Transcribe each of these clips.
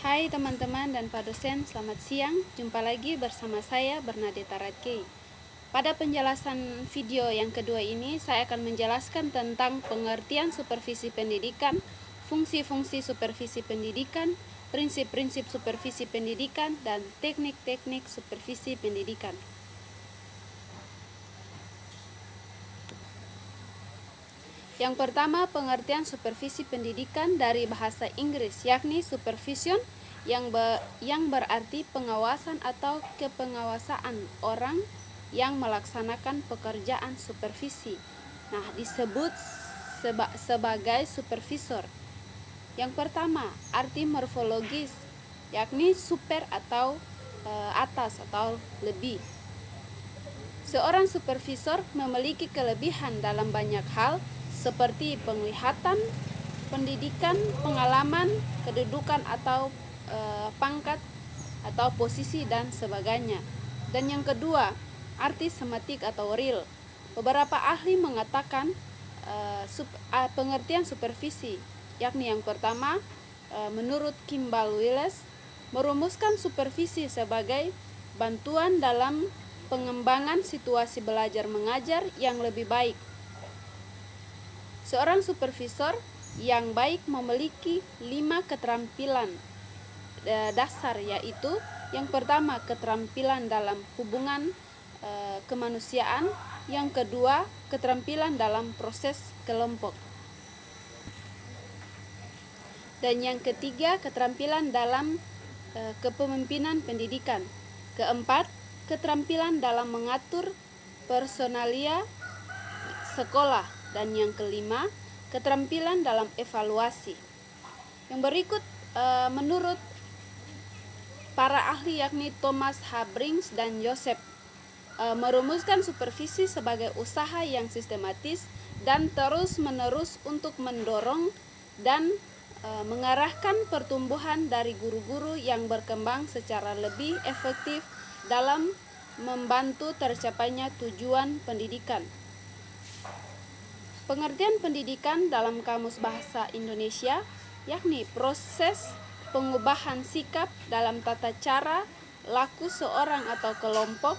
Hai teman-teman dan Pak Dosen, selamat siang. Jumpa lagi bersama saya Bernadetta Radkei. Pada penjelasan video yang kedua ini, saya akan menjelaskan tentang pengertian supervisi pendidikan, fungsi-fungsi supervisi pendidikan, prinsip-prinsip supervisi pendidikan, dan teknik-teknik supervisi pendidikan. Yang pertama, pengertian supervisi pendidikan dari bahasa Inggris, yakni supervision yang berarti pengawasan atau kepengawasaan orang yang melaksanakan pekerjaan supervisi. Nah, disebut sebagai supervisor. Yang pertama, arti morfologis, yakni super atau atas atau lebih. Seorang supervisor memiliki kelebihan dalam banyak hal seperti penglihatan, pendidikan, pengalaman, kedudukan atau pangkat atau posisi dan sebagainya. Dan yang kedua, arti sematik atau real. Beberapa ahli mengatakan pengertian supervisi, yakni yang pertama, menurut Kimball Willis, merumuskan supervisi sebagai bantuan dalam pengembangan situasi belajar mengajar yang lebih baik. Seorang supervisor yang baik memiliki 5 keterampilan dasar, yaitu yang pertama, keterampilan dalam hubungan kemanusiaan, yang kedua, keterampilan dalam proses kelompok, dan yang ketiga, keterampilan dalam kepemimpinan pendidikan, keempat, keterampilan dalam mengatur personalia sekolah, dan yang kelima, keterampilan dalam evaluasi. Yang berikut menurut para ahli yakni Thomas H. Briggs dan Joseph merumuskan supervisi sebagai usaha yang sistematis dan terus-menerus untuk mendorong dan mengarahkan pertumbuhan dari guru-guru yang berkembang secara lebih efektif dalam membantu tercapainya tujuan pendidikan. Pengertian pendidikan dalam Kamus Bahasa Indonesia yakni proses pengubahan sikap dalam tata cara laku seorang atau kelompok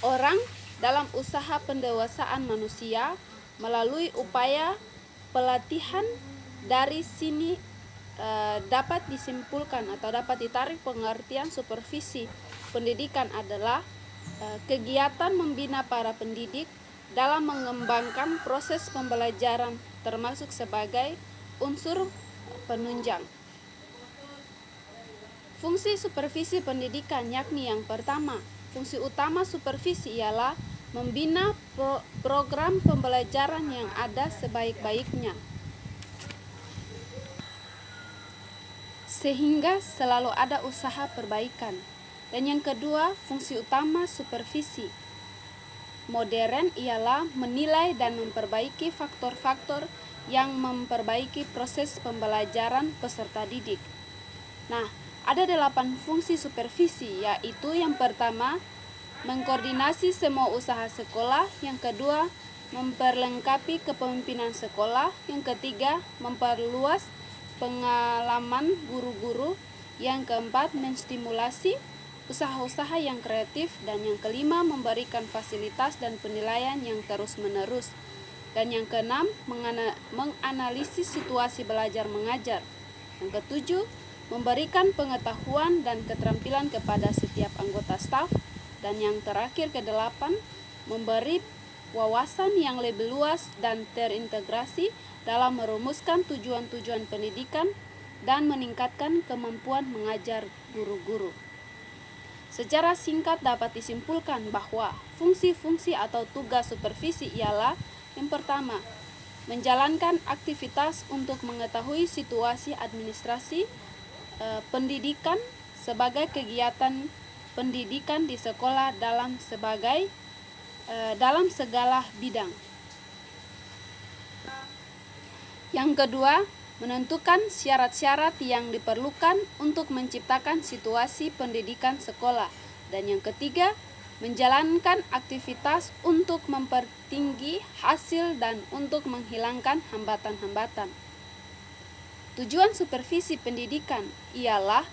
orang dalam usaha pendewasaan manusia melalui upaya pelatihan. Dari sini dapat disimpulkan atau dapat ditarik pengertian supervisi pendidikan adalah kegiatan membina para pendidik dalam mengembangkan proses pembelajaran termasuk sebagai unsur penunjang. Fungsi supervisi pendidikan yakni yang pertama, fungsi utama supervisi ialah membina program pembelajaran yang ada sebaik-baiknya, sehingga selalu ada usaha perbaikan. Dan yang kedua, fungsi utama supervisi modern ialah menilai dan memperbaiki faktor-faktor yang memperbaiki proses pembelajaran peserta didik. Nah, ada 8 fungsi supervisi, yaitu yang pertama, mengkoordinasi semua usaha sekolah, yang kedua, memperlengkapi kepemimpinan sekolah, yang ketiga, memperluas pengalaman guru-guru, yang keempat, menstimulasi usaha-usaha yang kreatif, dan yang kelima, memberikan fasilitas dan penilaian yang terus-menerus, dan yang keenam, menganalisis situasi belajar mengajar, yang ketujuh, memberikan pengetahuan dan keterampilan kepada setiap anggota staf, dan yang terakhir ke-8, memberi wawasan yang lebih luas dan terintegrasi dalam merumuskan tujuan-tujuan pendidikan dan meningkatkan kemampuan mengajar guru-guru. Secara singkat dapat disimpulkan bahwa fungsi-fungsi atau tugas supervisi ialah yang pertama, menjalankan aktivitas untuk mengetahui situasi administrasi pendidikan sebagai kegiatan pendidikan di sekolah dalam segala bidang. Yang kedua, menentukan syarat-syarat yang diperlukan untuk menciptakan situasi pendidikan sekolah. Dan yang ketiga, menjalankan aktivitas untuk mempertinggi hasil dan untuk menghilangkan hambatan-hambatan. Tujuan supervisi pendidikan ialah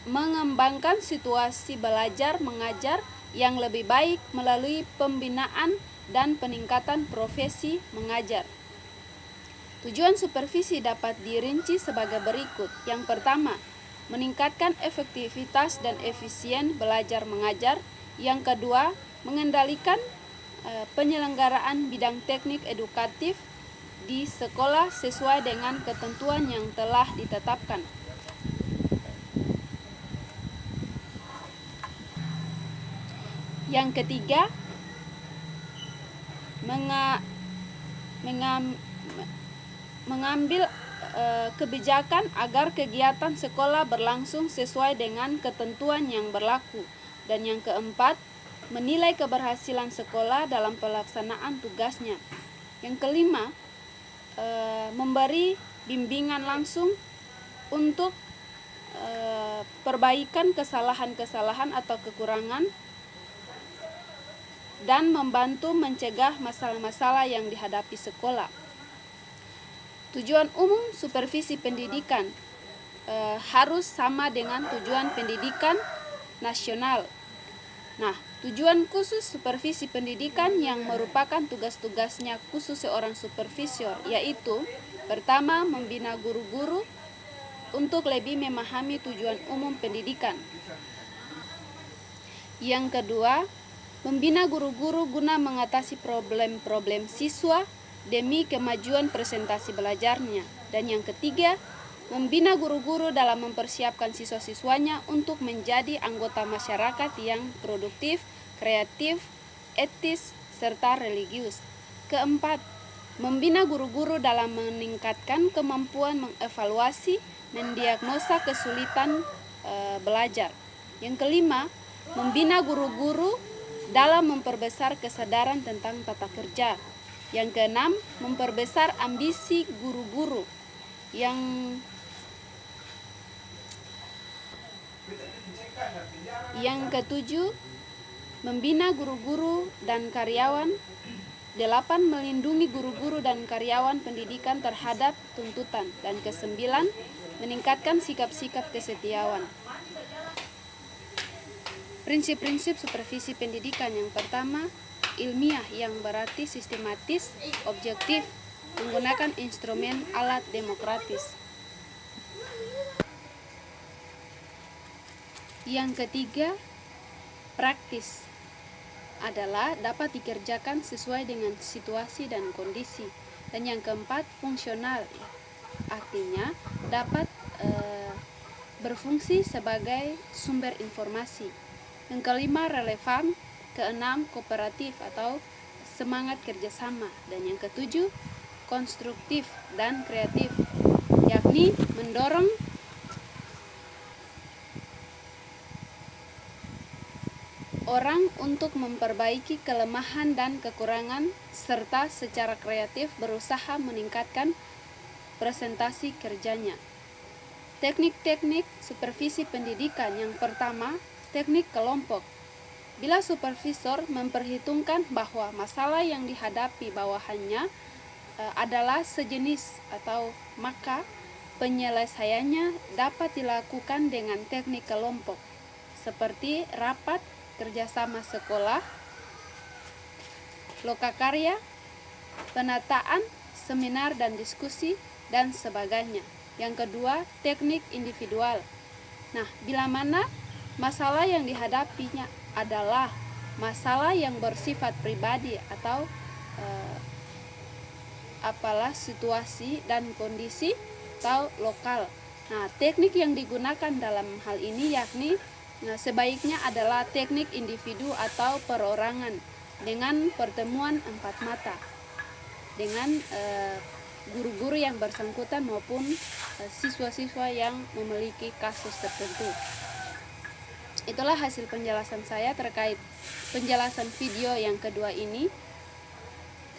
mengembangkan situasi belajar mengajar yang lebih baik melalui pembinaan dan peningkatan profesi mengajar. Tujuan supervisi dapat dirinci sebagai berikut. Yang pertama, meningkatkan efektivitas dan efisien belajar mengajar. Yang kedua, mengendalikan penyelenggaraan bidang teknik edukatif di sekolah sesuai dengan ketentuan yang telah ditetapkan. Yang ketiga, mengambil kebijakan agar kegiatan sekolah berlangsung sesuai dengan ketentuan yang berlaku. Dan yang keempat, menilai keberhasilan sekolah dalam pelaksanaan tugasnya. Yang kelima, memberi bimbingan langsung untuk perbaikan kesalahan-kesalahan atau kekurangan dan membantu mencegah masalah-masalah yang dihadapi sekolah. Tujuan umum supervisi pendidikan harus sama dengan tujuan pendidikan nasional. Nah, tujuan khusus supervisi pendidikan yang merupakan tugas-tugasnya khusus seorang supervisor yaitu pertama, membina guru-guru untuk lebih memahami tujuan umum pendidikan. Yang kedua, membina guru-guru guna mengatasi problem-problem siswa demi kemajuan presentasi belajarnya. Dan yang ketiga, membina guru-guru dalam mempersiapkan siswa-siswanya untuk menjadi anggota masyarakat yang produktif, kreatif, etis, serta religius. Keempat, membina guru-guru dalam meningkatkan kemampuan mengevaluasi, mendiagnosa kesulitan belajar. Yang kelima, membina guru-guru dalam memperbesar kesadaran tentang tata kerja. Yang keenam, memperbesar ambisi guru-guru. Yang ketujuh, membina guru-guru dan karyawan. 8, melindungi guru-guru dan karyawan pendidikan terhadap tuntutan. Dan ke-9, meningkatkan sikap-sikap kesetiaan. Prinsip-prinsip supervisi pendidikan. Yang pertama, ilmiah, yang berarti sistematis, objektif, menggunakan instrumen alat demokratis. Yang ketiga, praktis, adalah dapat dikerjakan sesuai dengan situasi dan kondisi. Dan yang keempat, fungsional, artinya dapat berfungsi sebagai sumber informasi. Yang kelima, relevan. Keenam, kooperatif atau semangat kerjasama. Dan yang ketujuh, konstruktif dan kreatif, yakni mendorong orang untuk memperbaiki kelemahan dan kekurangan serta secara kreatif berusaha meningkatkan presentasi kerjanya. Teknik-teknik supervisi pendidikan. Yang pertama, teknik kelompok. Bila supervisor memperhitungkan bahwa masalah yang dihadapi bawahannya adalah sejenis atau maka penyelesaiannya dapat dilakukan dengan teknik kelompok seperti rapat kerjasama sekolah, lokakarya, penataan, seminar dan diskusi, dan sebagainya. Yang kedua, teknik individual. Nah, bila mana masalah yang dihadapinya adalah masalah yang bersifat pribadi atau apalah situasi dan kondisi atau lokal. Nah, teknik yang digunakan dalam hal ini yakni sebaiknya adalah teknik individu atau perorangan dengan pertemuan 4 mata dengan guru-guru yang bersangkutan maupun siswa-siswa yang memiliki kasus tertentu. Itulah hasil penjelasan saya terkait penjelasan video yang kedua ini.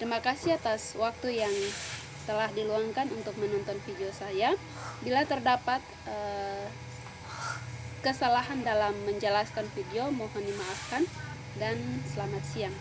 Terima kasih atas waktu yang telah diluangkan untuk menonton video saya. Bila terdapat kesalahan dalam menjelaskan video, mohon dimaafkan dan selamat siang.